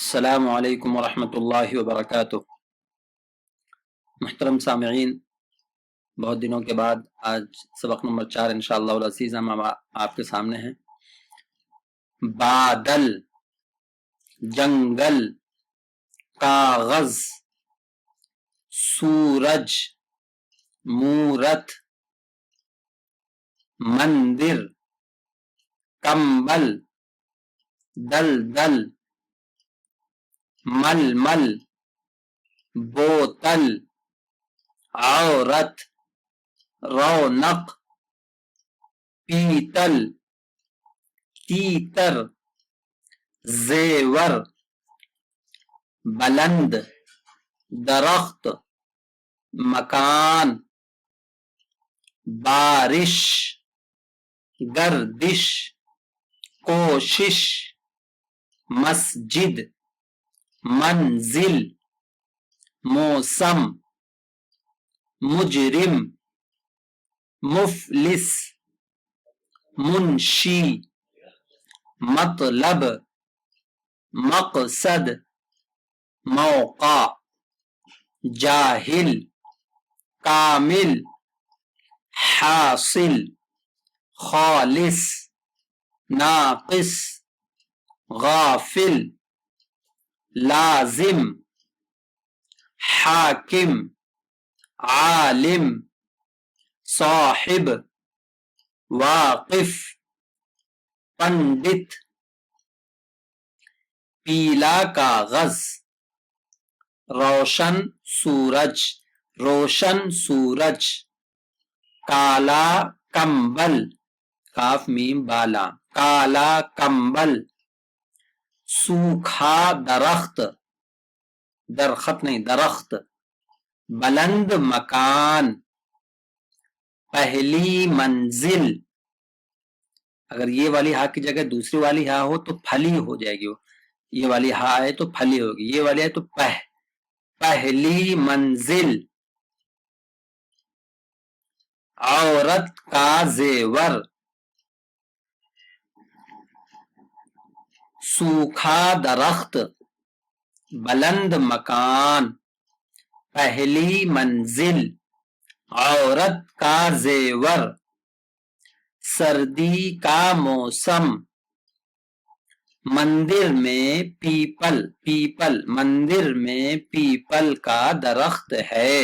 السلام علیکم ورحمۃ اللہ وبرکاتہ۔ محترم سامعین، بہت دنوں کے بعد آج سبق نمبر 4 انشاءاللہ العزیز ہم آپ کے سامنے ہیں۔ بادل، جنگل، کاغذ، سورج، مورت، مندر، کمبل، دلدل، ململ، بوتل، عورت، رونق، پیتل، تیتر، زیور، بلند، درخت، مکان، بارش، گردش، کوشش، مسجد، منزل، موسم، مجرم، مفلس، منشی، مطلب، مقصد، موقع، جاہل، کامل، حاصل، خالص، ناقص، غافل، لازم، حاکم، عالم، صاحب، واقف، پنڈت، پیلا کاغذ، روشن سورج، روشن سورج، کالا کمبل، کاف میم بالا، کالا کمبل، سوکھا درخت، درخت نہیں درخت، بلند مکان، پہلی منزل، اگر یہ والی ہا کی جگہ دوسری والی ہا ہو تو پھلی ہو جائے گی، یہ والی ہا ہے تو پھلی ہوگی، یہ والی ہے تو پہلی منزل، عورت کا زیور، سوکھا درخت، بلند مکان، پہلی منزل، عورت کا زیور، سردی کا موسم، مندر میں پیپل، مندر میں پیپل کا درخت ہے،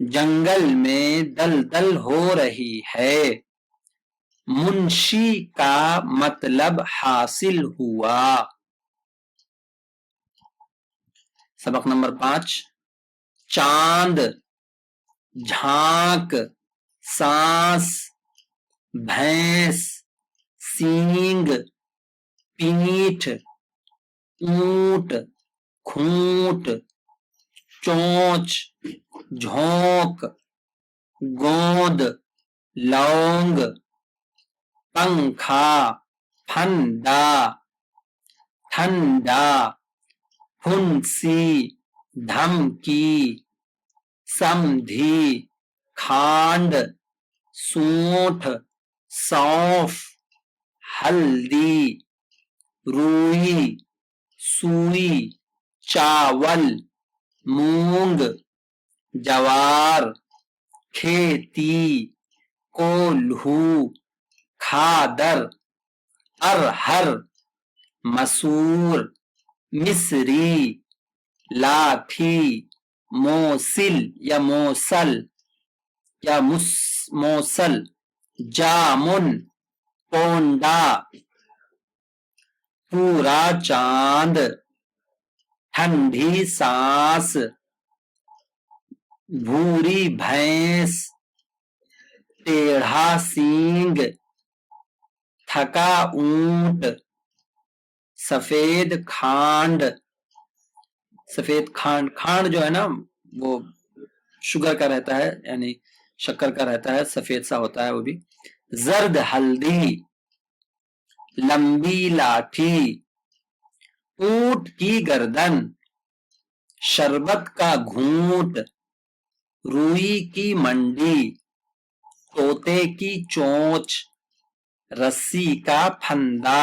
جنگل میں دلدل ہو رہی ہے، منشی کا مطلب حاصل ہوا۔ سبق نمبر 5، چاند، جھانک، سانس، بھینس، سینگ، پینٹھ، اونٹ، کھونٹ، چونچ، جھونک، گوند، لونگ، پنکھا، پھندا، ٹھنڈا، پھنسی، دھمکی، سمدھی، کھانڈ، سونٹھ، سونف، ہلدی، روئی، سوئی، چاول، مونگ، جوار، کھیتی، کولہو، کھادر، ارہر، مسور، مصری، لاٹھی، موصل یا موصل، جامن، پونڈا، پورا چاند، ٹھنڈی سانس، بھوری بھینس، ٹیڑھا سینگ، تھکا اونٹ، سفید کھانڈ، کھانڈ جو ہے نا وہ شوگر کا رہتا ہے، یعنی شکر کا رہتا ہے، سفید سا ہوتا ہے وہ بھی، زرد ہلدی، لمبی لاٹھی، اونٹ کی گردن، شربت کا گھونٹ، روئی کی منڈی، طوطے کی چونچ، رسی کا پھندا،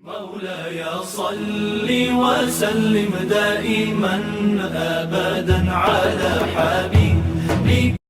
مولاي صل وسلم دائما أبدا على حبيبك